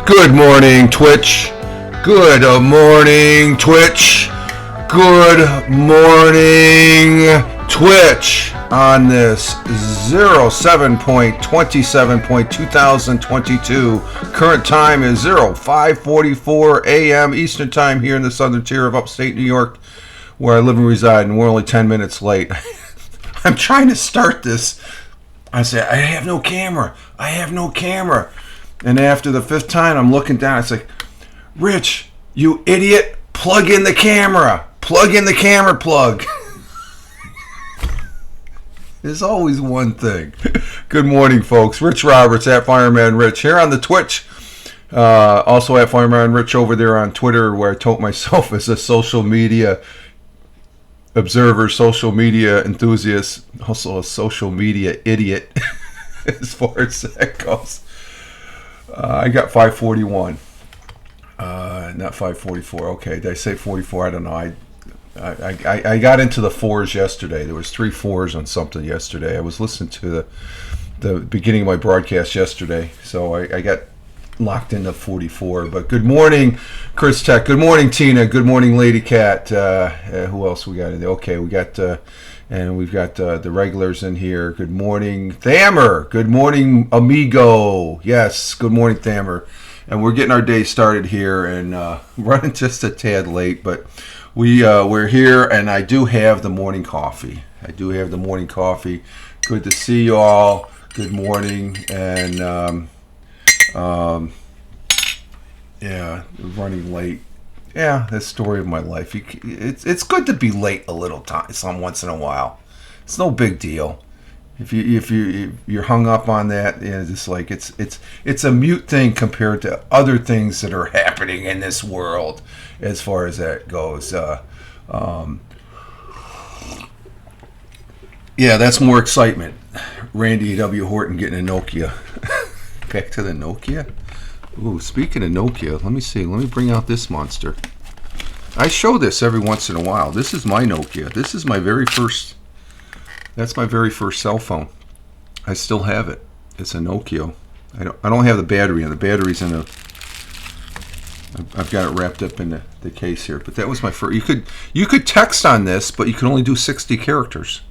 Good morning, Twitch. Good morning, Twitch. Good morning, Twitch. On this 07.27.2022, current time is 05:44 a.m. Eastern Time here in the southern tier of upstate New York, where I live and reside, and we're only 10 minutes late. I'm trying to start this. I say, I have no camera. And after the fifth time, I'm looking down. It's like, Rich, you idiot, plug in the camera. Plug in the camera plug. There's always one thing. Good morning, folks. Rich Roberts at Fireman Rich here on the Twitch. Also at Fireman Rich over there on Twitter, where I tote myself as a social media observer, social media enthusiast, also a social media idiot as far as that goes. I got 541, not 544. Okay, did I say 44? I don't know. I got into the fours yesterday. There was 3 4s on something yesterday. I was listening to the beginning of my broadcast yesterday, so I got locked into 44. But good morning, Chris Tech. Good morning, Tina. Good morning, Lady Cat. Who else we got in there? Okay, we got and we've got the regulars in here. Good morning, Thamer. Good morning, amigo. Yes, good morning, Thamer. And we're getting our day started here and running just a tad late, but we're here, and I do have the morning coffee. Good to see you all. Good morning, and yeah, running late. Yeah, that's the story of my life. It's good to be late a little time, some once in a while. It's no big deal. If you're hung up on that, it's like it's a mute thing compared to other things that are happening in this world, as far as that goes. Yeah, that's more excitement. Randy W. Horton getting a Nokia. Back to the Nokia. Ooh, speaking of Nokia, let me see. Let me bring out this monster. I show this every once in a while. This is my Nokia. This is my very first. That's my very first cell phone. I still have it. It's a Nokia. I don't have the battery, and the battery's in a. I've got it wrapped up in the case here. But that was my first. You could text on this, but you can only do 60 characters.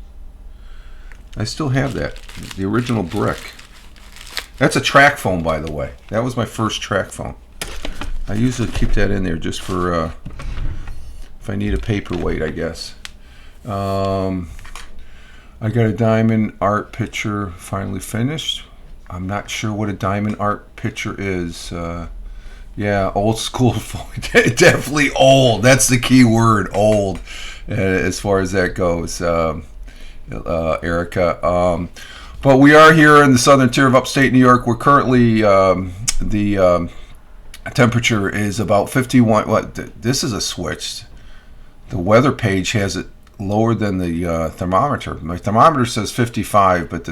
I still have that. The original brick. That's a track phone, by the way. That was my first track phone. I usually keep that in there just for if I need a paperweight, I guess. I got a diamond art picture finally finished. I'm not sure what a diamond art picture is. Yeah, old school phone. Definitely old. That's the key word, old, as far as that goes, Erica. But we are here in the southern tier of upstate New York. We're currently, the temperature is about 51. This is a switch. The weather page has it lower than the thermometer. My thermometer says 55, but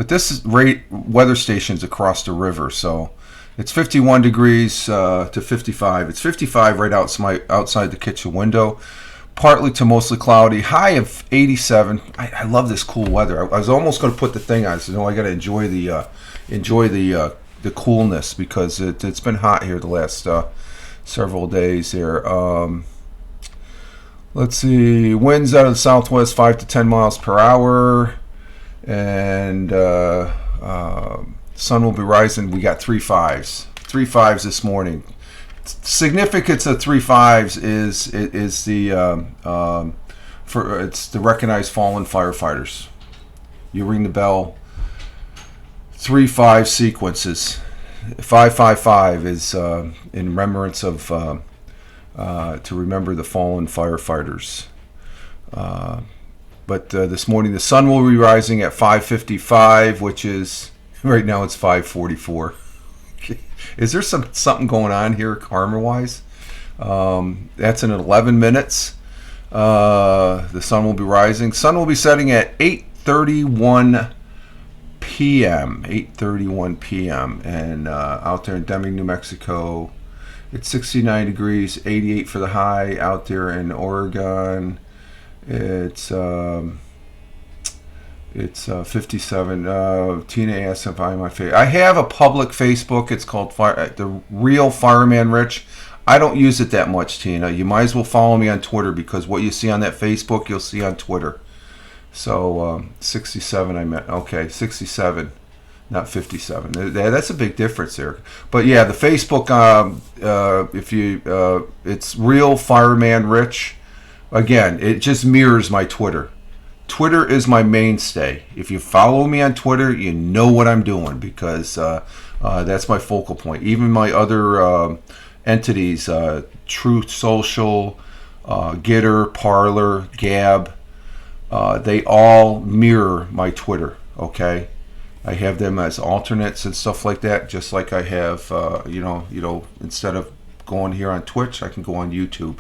this weather station's across the river, so it's 51 degrees to 55. It's 55 right outside the kitchen window. Partly to mostly cloudy, high of 87. I love this cool weather. I was almost going to put the thing on. I said, no, I got to enjoy the coolness, because it's been hot here the last several days here. Let's see, winds out of the southwest 5 to 10 miles per hour, and sun will be rising. We got 3 5s this morning. Significance of 3 5s is it's the recognized fallen firefighters. You ring the bell. 3 5 sequences. 555 is in remembrance of to remember the fallen firefighters. But this morning the sun will be rising at 5:55, which is right now it's 5:44. Is there something going on here karma-wise? That's in 11 minutes. The sun will be rising. Sun will be setting at 8:31 p.m. 8:31 p.m. And out there in Deming, New Mexico, it's 69 degrees, 88 for the high. Out there in Oregon, it's It's 57. Tina asks if I'm my favorite. I have a public Facebook. It's called The Real Fireman Rich. I don't use it that much, Tina. You might as well follow me on Twitter, because what you see on that Facebook, you'll see on Twitter. So 67 I meant. Okay, 67, not 57. That's a big difference there. But yeah, the Facebook, if you, it's Real Fireman Rich. Again, it just mirrors my Twitter. Twitter is my mainstay. If you follow me on Twitter, you know what I'm doing, because that's my focal point. Even my other entities, Truth Social, Gitter, Parler, Gab, they all mirror my Twitter. Okay, I have them as alternates and stuff like that. Just like I have, instead of going here on Twitch, I can go on YouTube.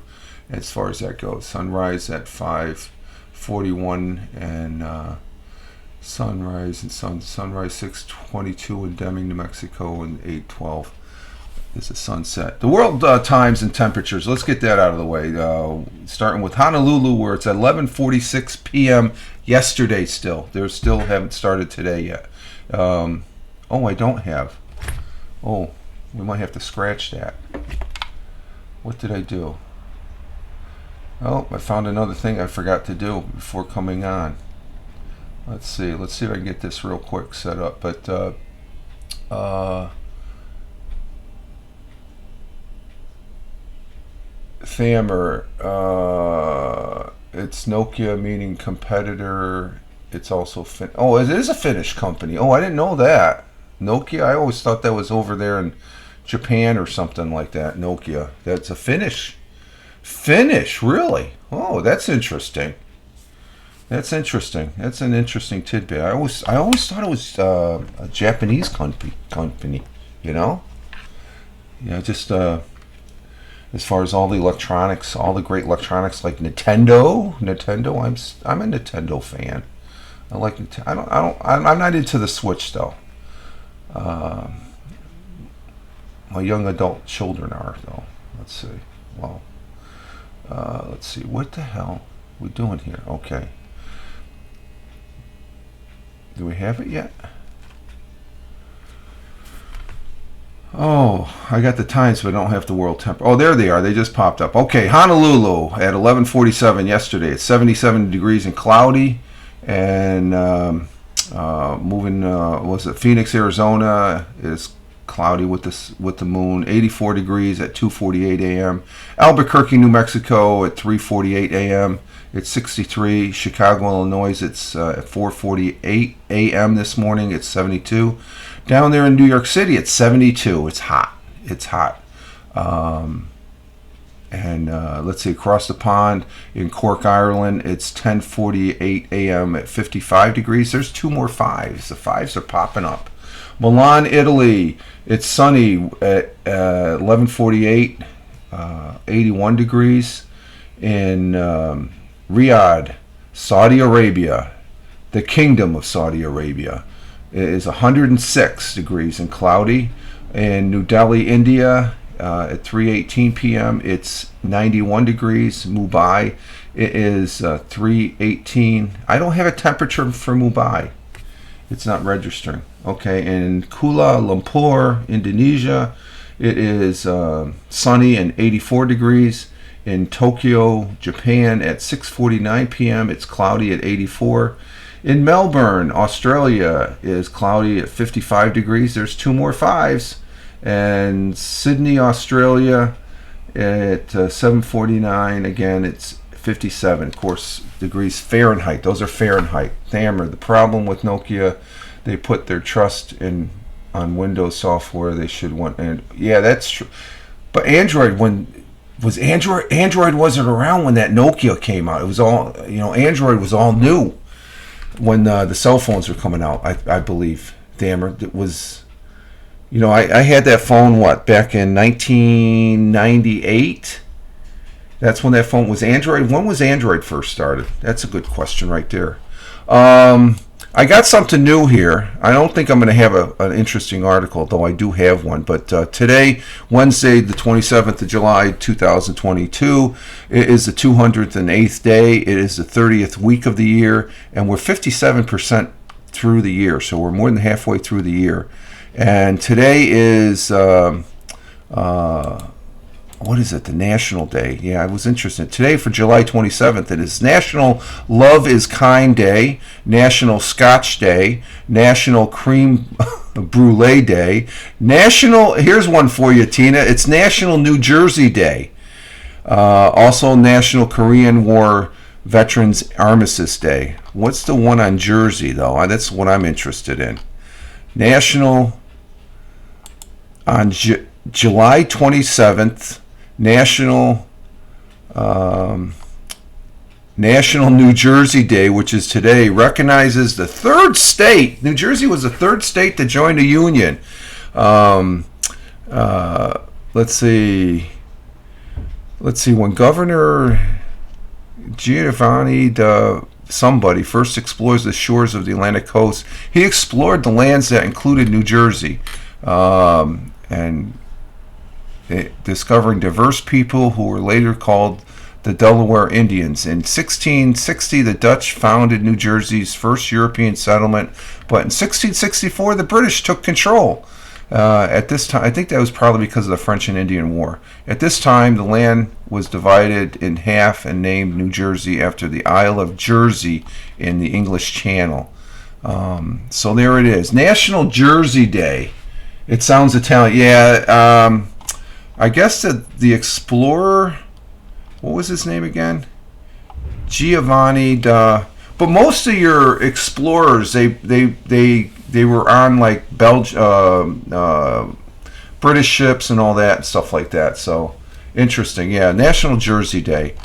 As far as that goes, sunrise at 5:41 and sunrise 6:22 in Deming, New Mexico, and 8:12 is a sunset. The world times and temperatures. Let's get that out of the way. Starting with Honolulu, where it's at 11:46 p.m. yesterday. They still haven't started today yet. I don't have. Oh, we might have to scratch that. What did I do? Oh, I found another thing I forgot to do before coming on. Let's see if I can get this real quick set up. But Thamer, it's Nokia, meaning competitor. It's also it is a Finnish company. Oh, I didn't know that. Nokia, I always thought that was over there in Japan or something like that. Nokia, that's a Finnish, really? Oh, that's interesting. That's an interesting tidbit. I always thought it was a Japanese company. Just as far as all the electronics, all the great electronics like Nintendo. I'm a Nintendo fan. I like Nintendo. I'm not into the Switch though. My young adult children are though. Let's see. Well. Let's see, what the hell are we doing here? Okay. Do we have it yet? Oh, I got the times, but I don't have the world temperature. Oh, there they are. They just popped up. Okay, Honolulu at 11:47 yesterday. It's 77 degrees and cloudy. And Phoenix, Arizona is cloudy with the moon. 84 degrees at 2:48 a.m. Albuquerque, New Mexico at 3:48 a.m. It's 63. Chicago, Illinois, it's at 4:48 a.m. this morning. It's 72. Down there in New York City, it's 72. It's hot. Let's see, across the pond in Cork, Ireland, it's 10:48 a.m. at 55 degrees. There's two more fives. The fives are popping up. Milan, Italy, it's sunny at 11:48, 81 degrees. In Riyadh, Saudi Arabia, the Kingdom of Saudi Arabia, is 106 degrees and cloudy. In New Delhi, India, at 3:18 p.m., it's 91 degrees. Mumbai, it is 3:18. I don't have a temperature for Mumbai. It's not registering. Okay, in Kuala Lumpur, Indonesia, it is sunny and 84 degrees. In Tokyo, Japan, at 6:49 p.m., it's cloudy at 84. In Melbourne, Australia, is cloudy at 55 degrees. There's two more fives. And Sydney, Australia, at 7:49, again, it's 57, of course, degrees Fahrenheit. Those are Fahrenheit. Thamer, the problem with Nokia, they put their trust on Windows software. They should want, and yeah, that's true. But Android, Android wasn't around when that Nokia came out. It was all, Android was all new when the cell phones were coming out. I believe, Thamer, it was. I had that phone, back in 1998? That's when that phone was Android. When was Android first started? That's a good question right there. I got something new here. I don't think I'm going to have an interesting article, though I do have one. But today, Wednesday, the 27th of July, 2022, it is the 208th day. It is the 30th week of the year, and we're 57% through the year. So we're more than halfway through the year. And today is... what is it? The National Day. Yeah, I was interested. Today, for July 27th, it is National Love is Kind Day, National Scotch Day, National Cream Brulee Day, National, here's one for you, Tina, it's National New Jersey Day. Also National Korean War Veterans Armistice Day. What's the one on Jersey, though? That's what I'm interested in. National, on July 27th, National New Jersey Day, which is today, recognizes the third state. New Jersey was the third state to join the Union. Let's see. When Governor Giovanni somebody first explores the shores of the Atlantic coast, he explored the lands that included New Jersey. And discovering diverse people who were later called the Delaware Indians. In 1660, the Dutch founded New Jersey's first European settlement, but in 1664, the British took control. At this time, I think that was probably because of the French and Indian War. At this time, the land was divided in half and named New Jersey after the Isle of Jersey in the English Channel. So there it is. National Jersey Day. It sounds Italian. Yeah, I guess the explorer, what was his name again? Giovanni da. But most of your explorers, they were on like British ships and all that and stuff like that. So interesting. Yeah, National Jersey Day,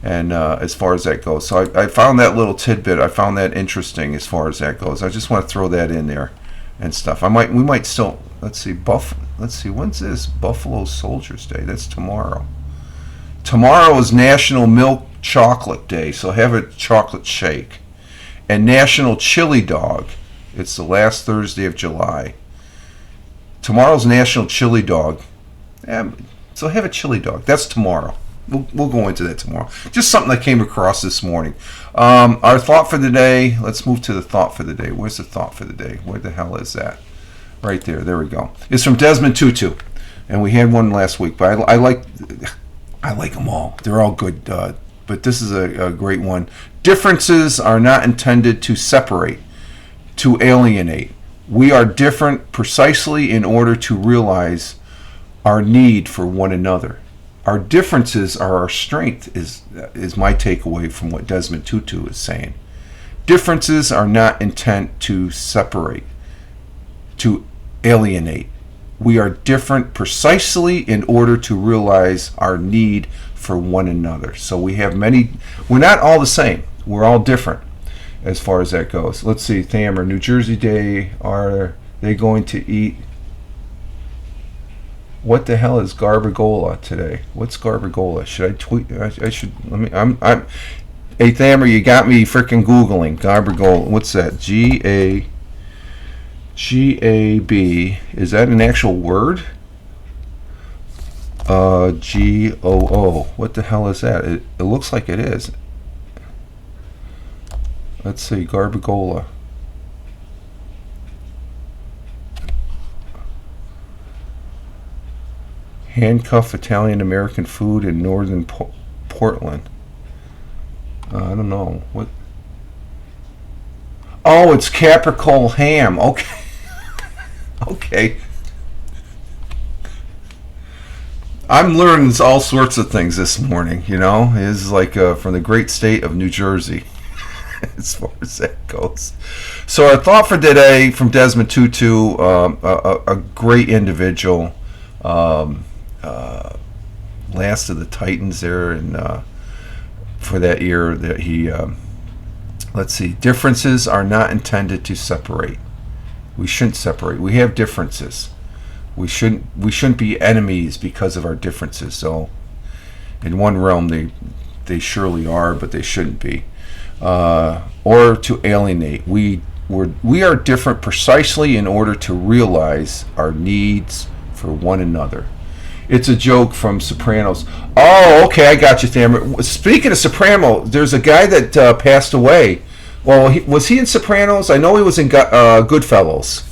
and as far as that goes. So I found that little tidbit. I found that interesting as far as that goes. I just want to throw that in there and stuff. We might still. Let's see, when's this? Buffalo Soldiers Day. That's tomorrow. Tomorrow is National Milk Chocolate Day, so have a chocolate shake. And National Chili Dog. It's the last Thursday of July. Tomorrow's National Chili Dog. So have a chili dog. That's tomorrow. We'll go into that tomorrow. Just something I came across this morning. Our thought for the day. Let's move to the thought for the day. Where's the thought for the day? Where the hell is that? Right there. There we go. It's from Desmond Tutu, and we had one last week. But I like them all. They're all good. But this is a great one. Differences are not intended to separate, to alienate. We are different precisely in order to realize our need for one another. Our differences are our strength. Is my takeaway from what Desmond Tutu is saying. Differences are not intent to separate, to alienate. We are different precisely in order to realize our need for one another. So we have many, we're not all the same. We're all different as far as that goes. Let's see, Thamer, New Jersey Day, are they going to eat? What the hell is Garbagola today? What's Garbagola? Should I tweet? I should, let me, hey Thamer, you got me freaking Googling. Garbagola, what's that? G-A-B, is that an actual word? G-O-O, what the hell is that? It looks like it is. Let's see, Garbagola. Handcuff Italian-American food in northern Portland. I don't know. What? Oh, it's capricorn ham. Okay. Okay. I'm learning all sorts of things this morning, you know. It's like from the great state of New Jersey, as far as that goes. So our thought for today from Desmond Tutu, a great individual, last of the Titans there, and for that year that he, let's see, differences are not intended to separate. We shouldn't separate. We have differences. We shouldn't be enemies because of our differences. So in one realm they surely are, but they shouldn't be. Or to alienate. We we are different precisely in order to realize our needs for one another. It's a joke from Sopranos. Oh, okay, I got you, Thammer. Speaking of Soprano, there's a guy that passed away. Well, was he in Sopranos? I know he was in Goodfellas.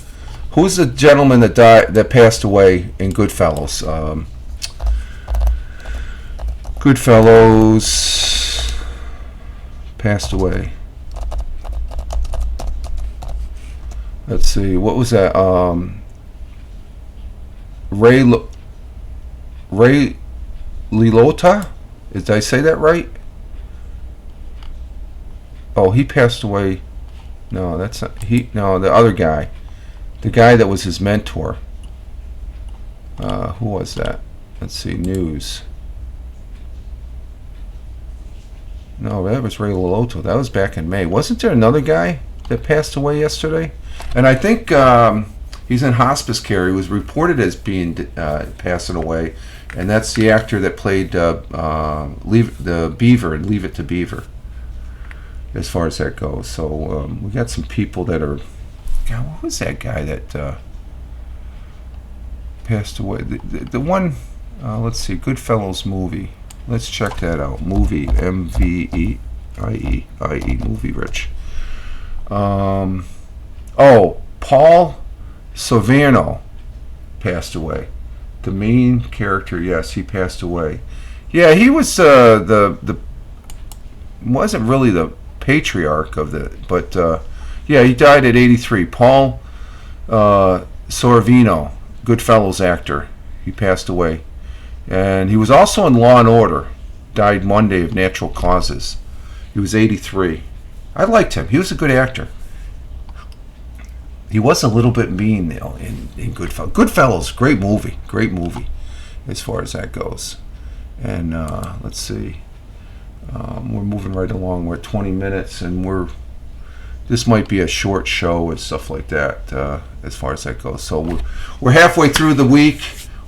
Who's the gentleman that passed away in Goodfellas? Goodfellas passed away. Let's see. What was that? Ray Liotta? Did I say that right? Oh, he passed away. No, that's not he. No, the other guy. The guy that was his mentor. Who was that? Let's see. News. No, that was Ray Liotta. That was back in May. Wasn't there another guy that passed away yesterday? And I think he's in hospice care. He was reported as being passing away, and that's the actor that played the Beaver and Leave It to Beaver. As far as that goes, so we got some people that are. God, what was that guy that passed away? The one. Let's see, Goodfellas movie. Let's check that out. Movie, Mveiie, movie. Rich. Oh, Paul Sorvino passed away. The main character, yes, he passed away. Yeah, he was the wasn't really the patriarch of the, but yeah, he died at 83. Paul Sorvino, Goodfellas actor, he passed away, and he was also in Law and Order. Died Monday of natural causes. He was 83. I liked him. He was a good actor. He was a little bit mean though in Goodfellas. Goodfellas, great movie, as far as that goes. And let's see. We're moving right along. We're at 20 minutes, and this might be a short show and stuff like that as far as that goes. So we're halfway through the week.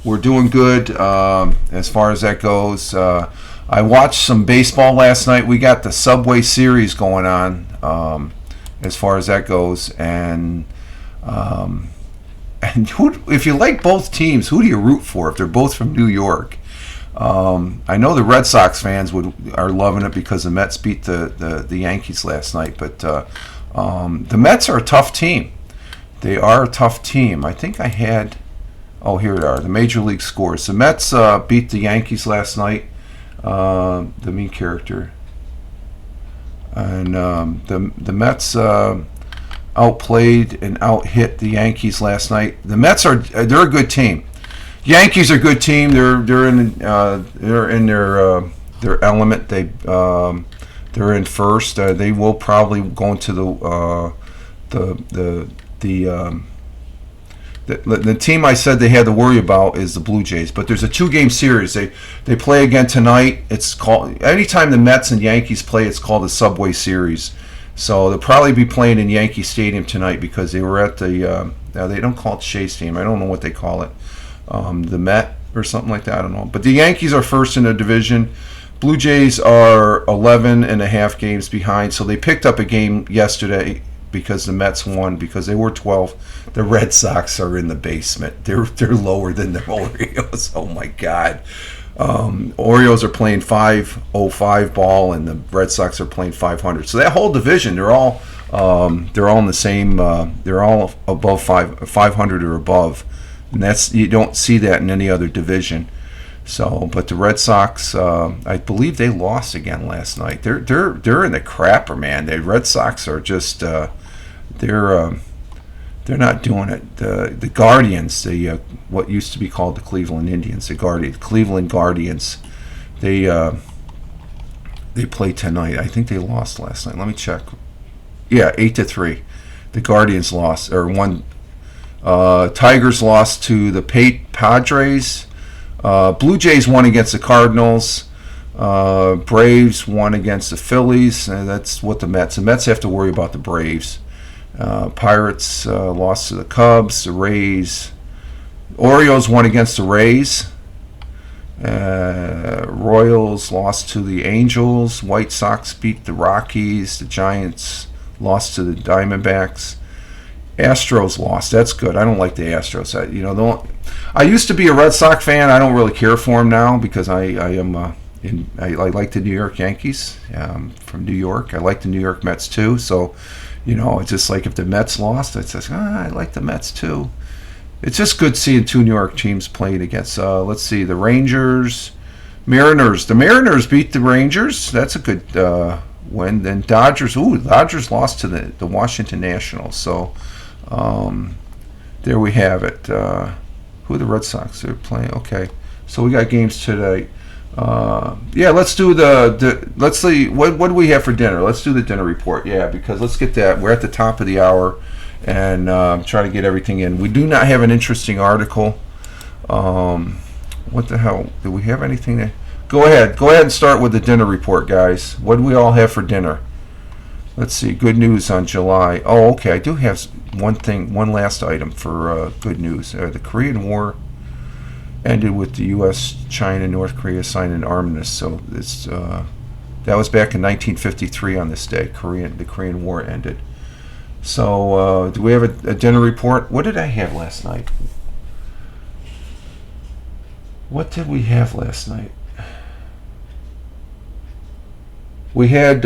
We're doing good as far as that goes. I watched some baseball last night. We got the Subway Series going on as far as that goes, and if you like both teams, who do you root for if they're both from New York? I know the Red Sox fans are loving it because the Mets beat the Yankees last night, but the Mets are a tough team. They are a tough team. I think I had, oh, here it are, the Major League scores. The Mets beat the Yankees last night, the main character. And the Mets outplayed and out-hit the Yankees last night. The Mets they're a good team. Yankees are a good team. They're in their element. They're in first. They will probably go into the team I said they had to worry about is the Blue Jays. But there's a 2-game series. They play again tonight. It's called, anytime the Mets and Yankees play, it's called the Subway Series. So they'll probably be playing in Yankee Stadium tonight because they were at the they don't call it Shea Stadium. I don't know what they call it. The Met or something like that. I don't know. But the Yankees are first in the division. Blue Jays are 11 and a half games behind. So they picked up a game yesterday because the Mets won because they were 12. The Red Sox are in the basement. They're lower than the Orioles. Oh my God. Orioles are playing 505 ball and the Red Sox are playing 500. So that whole division, they're all in the same. They're all above 500 or above. And you don't see that in any other division. So, but the Red Sox, I believe they lost again last night. They're in the crapper, man. The Red Sox are just they're not doing it. The Guardians, what used to be called the Cleveland Indians, the Cleveland Guardians, they play tonight. I think they lost last night. Let me check. Yeah, 8-3. The Guardians lost or won. Tigers lost to the Padres. Blue Jays won against the Cardinals. Braves won against the Phillies. That's what the Mets have to worry about the Braves. Pirates lost to the Cubs. The Rays. Orioles won against the Rays. Royals lost to the Angels. White Sox beat the Rockies. The Giants lost to the Diamondbacks. Astros lost. That's good. I don't like the Astros. I used to be a Red Sox fan. I don't really care for them now because I like the New York Yankees from New York. I like the New York Mets too. So, it's just like if the Mets lost, it's just, I like the Mets too. It's just good seeing two New York teams playing against. Let's see, the Rangers, Mariners. The Mariners beat the Rangers. That's a good win. Then Dodgers. Dodgers lost to the Washington Nationals. So. There we have it. Who are the Red Sox? They're playing. Okay, so we got games today. Let's do let's see. What do we have for dinner? Let's do the dinner report. Yeah, because let's get that. We're at the top of the hour, and try to get everything in. We do not have an interesting article. What the hell? Do we have anything? Go ahead and start with the dinner report, guys. What do we all have for dinner? Let's see. Good news on July. Oh, okay. I do have one last item for good news. The Korean War ended with the U.S., China, North Korea signed an armistice. So that was back in 1953 on this day. The Korean War ended. So do we have a dinner report? What did I have last night? What did we have last night? We had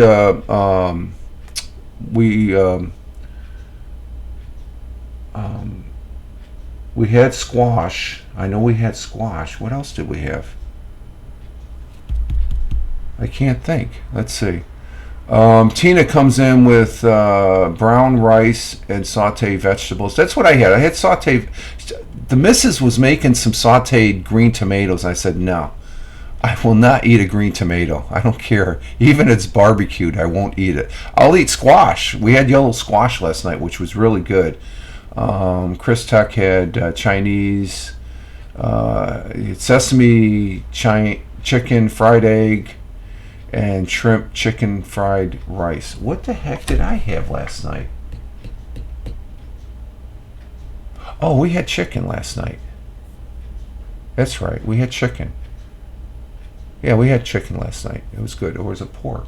we had squash. I know we had squash. What else did we have? I can't think. Let's see. Tina comes in with brown rice and sauteed vegetables. That's what I had. I had sauteed. The missus was making some sauteed green tomatoes. I said, no, I will not eat a green tomato. I don't care. Even if it's barbecued, I won't eat it. I'll eat squash. We had yellow squash last night, which was really good. Chris Tuck had Chinese, sesame chicken, fried egg, and shrimp chicken fried rice. What the heck did I have last night? Oh, we had chicken last night. That's right, we had chicken. Yeah, we had chicken last night. It was good. Or was it pork?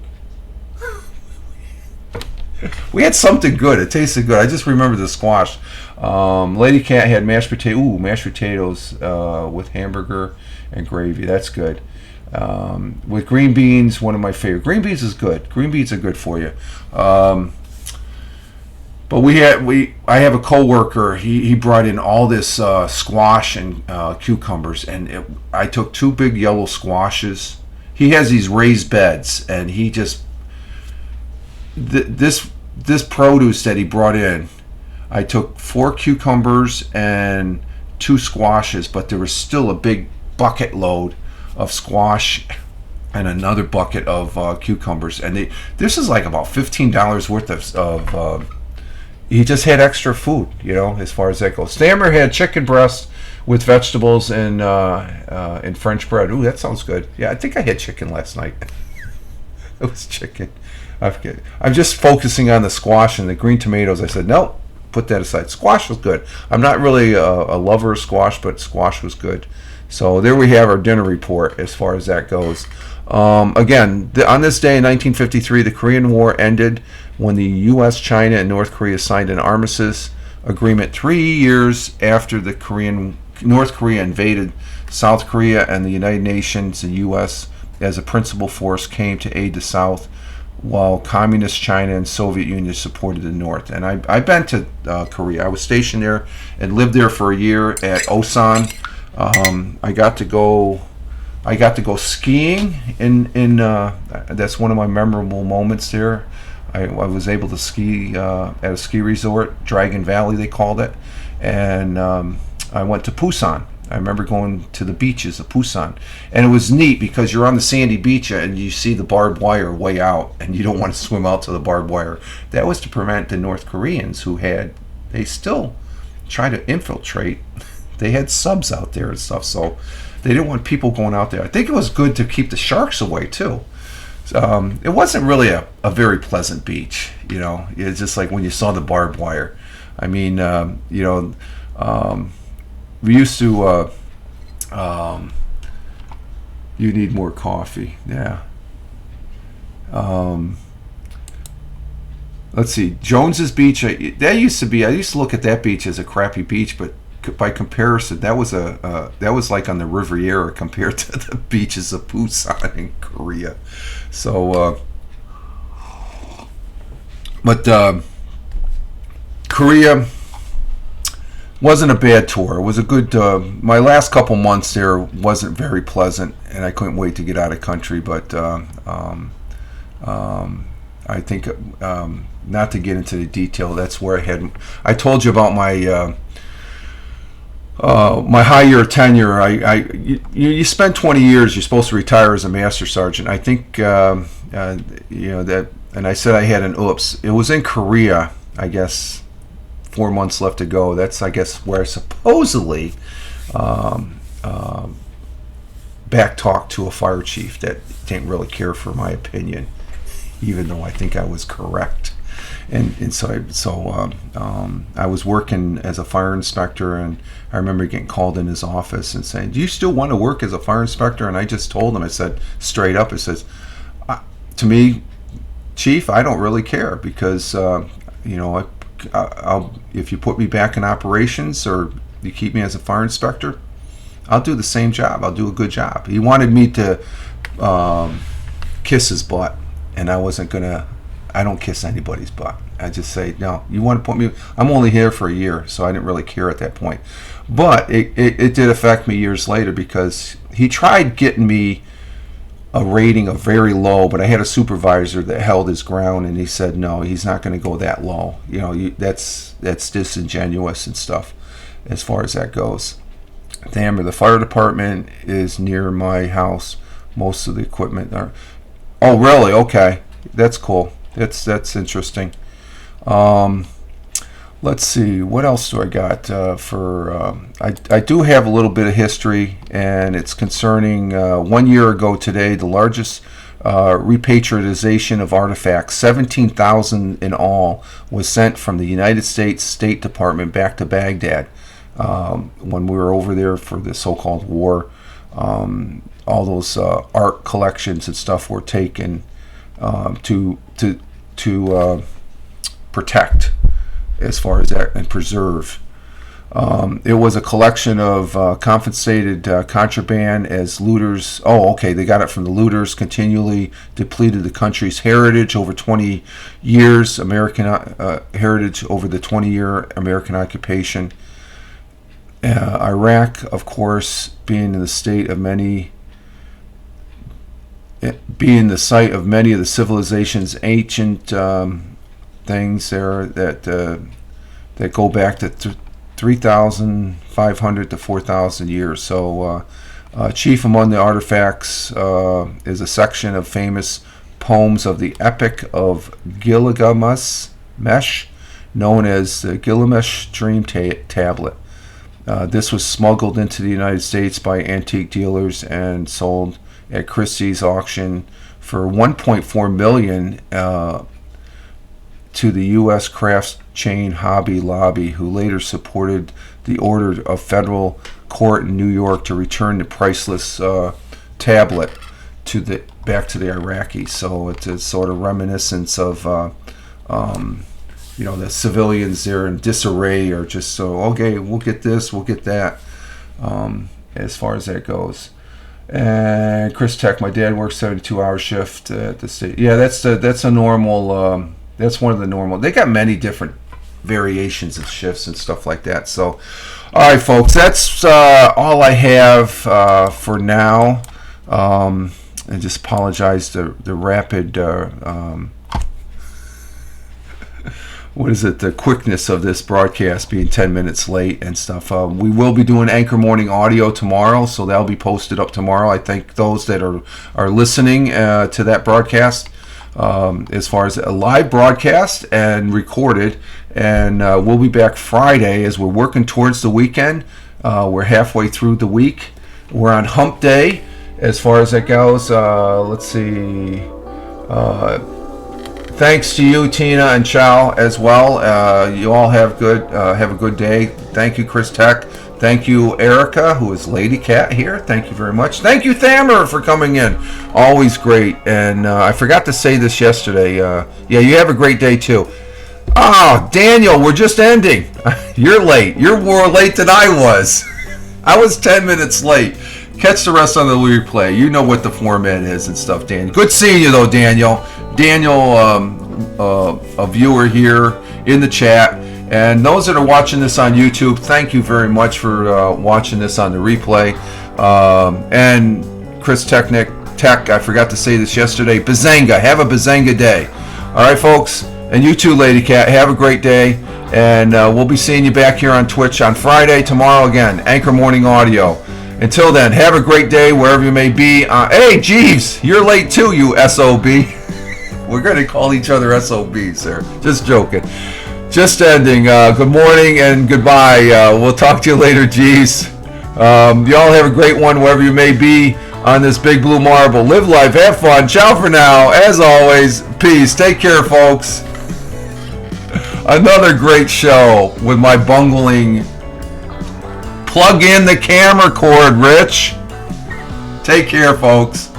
We had something good. It tasted good. I just remember the squash. Lady Cat had mashed potatoes with hamburger and gravy. That's good. With green beans, one of my favorite. Green beans is good. Green beans are good for you. But I have a coworker. He brought in all this squash and cucumbers, and I took two big yellow squashes. He has these raised beds, and he just this produce that he brought in. I took 4 cucumbers and 2 squashes, but there was still a big bucket load of squash and another bucket of cucumbers, and this is like about $15 worth of he just had extra food, as far as that goes. Stammer had chicken breast with vegetables and French bread. Ooh, that sounds good. Yeah, I think I had chicken last night. It was chicken. I forget. I'm just focusing on the squash and the green tomatoes. I said, nope, put that aside. Squash was good. I'm not really a lover of squash, but squash was good. So there we have our dinner report as far as that goes. Again, on this day in 1953, the Korean War ended when the U.S., China, and North Korea signed an armistice agreement 3 years after North Korea invaded South Korea, and the United Nations and U.S. as a principal force came to aid the South, while Communist China and Soviet Union supported the North. And I've been to Korea. I was stationed there and lived there for a year at Osan. I got to go skiing in that's one of my memorable moments there. I was able to ski at a ski resort, Dragon Valley they called it, and I went to Busan. I remember going to the beaches of Busan, and it was neat because you're on the sandy beach and you see the barbed wire way out, and you don't want to swim out to the barbed wire. That was to prevent the North Koreans they still try to infiltrate. They had subs out there and stuff, so they didn't want people going out there. I think it was good to keep the sharks away too. It wasn't really a very pleasant beach, It's just like when you saw the barbed wire. I mean, we used to. You need more coffee, yeah. let's see, Jones's Beach. That used to be. I used to look at that beach as a crappy beach, but by comparison, that was like on the Riviera compared to the beaches of Busan in Korea. So, but Korea wasn't a bad tour. It was a good. My last couple months there wasn't very pleasant, and I couldn't wait to get out of country. But I think, not to get into the detail, that's where I told you about my my high year tenure. You spend 20 years. You're supposed to retire as a master sergeant. I think that, and I said I had an oops. It was in Korea, I guess. 4 months left to go. That's, I guess, where I supposedly back talked to a fire chief that didn't really care for my opinion, even though I think I was correct. And so I was working as a fire inspector, and I remember getting called in his office and saying, "Do you still want to work as a fire inspector?" And I just told him, I said straight up, I says, "To me, Chief, I don't really care, because I'll, if you put me back in operations or you keep me as a fire inspector, I'll do the same job. I'll do a good job." He wanted me to kiss his butt, and I wasn't gonna. I don't kiss anybody's butt. I just say, no, you want to put me. I'm only here for a year, so I didn't really care at that point. But it did affect me years later, because he tried getting me a rating of very low, but I had a supervisor that held his ground, and he said, no, he's not going to go that low. That's disingenuous and stuff as far as that goes. Damn, the fire department is near my house. Most of the equipment are. Oh, really? Okay, that's cool. That's interesting. Let's see, what else do I got I do have a little bit of history, and it's concerning 1 year ago today, the largest repatriation of artifacts, 17,000 in all, was sent from the United States State Department back to Baghdad when we were over there for the so-called war. All those art collections and stuff were taken to protect, as far as that, and preserve. It was a collection of confiscated contraband as looters. Oh, okay, they got it from the looters. Continually depleted the country's heritage over 20 years. American heritage over the 20-year American occupation. Iraq, of course, being the site of many of the civilization's ancient things there that go back to 3,500 to 4,000 years. So chief among the artifacts is a section of famous poems of the Epic of Gilgamesh, known as the Gilgamesh Dream Tablet. This was smuggled into the United States by antique dealers and sold at Christie's auction for $1.4 million to the U.S. crafts chain Hobby Lobby, who later supported the order of federal court in New York to return the priceless tablet back to the Iraqis. So it's a sort of reminiscence of the civilians there in disarray, or just so, okay, we'll get this, we'll get that, as far as that goes. And Chris Tech, my dad works 72-hour shift at the state. Yeah, that's a normal. That's one of the normal. They got many different variations of shifts and stuff like that. So, all right, folks, that's all I have for now. I just apologize the rapid. The quickness of this broadcast being 10 minutes late and stuff. We will be doing Anchor Morning Audio tomorrow, so that'll be posted up tomorrow. I thank those that are listening to that broadcast, as far as a live broadcast and recorded. And we'll be back Friday as we're working towards the weekend. We're halfway through the week. We're on hump day as far as that goes. Let's see. Thanks to you, Tina and Chow, as well. You all have a good day. Thank you, Chris Tech. Thank you, Erica, who is Lady Cat here. Thank you very much. Thank you, Thammer, for coming in. Always great. And I forgot to say this yesterday. You have a great day, too. Oh, Daniel, we're just ending. You're late. You're more late than I was. I was 10 minutes late. Catch the rest on the replay. You know what the format is and stuff, Dan. Good seeing you, though, Daniel. Daniel, a viewer here in the chat. And those that are watching this on YouTube, thank you very much for watching this on the replay. And Chris Tech, I forgot to say this yesterday. Bazanga. Have a Bazanga day. All right, folks. And you too, Lady Cat. Have a great day. And we'll be seeing you back here on Twitch on Friday. Tomorrow again, Anchor Morning Audio. Until then, have a great day wherever you may be. Hey, Jeeves, you're late too, you SOB. We're going to call each other SOBs there. Just joking. Just ending. Good morning and goodbye. We'll talk to you later, Jeeves. Y'all have a great one wherever you may be on this big blue marble. Live life, have fun. Ciao for now. As always, peace. Take care, folks. Another great show with my bungling plug in the camera cord, Rich. Take care, folks.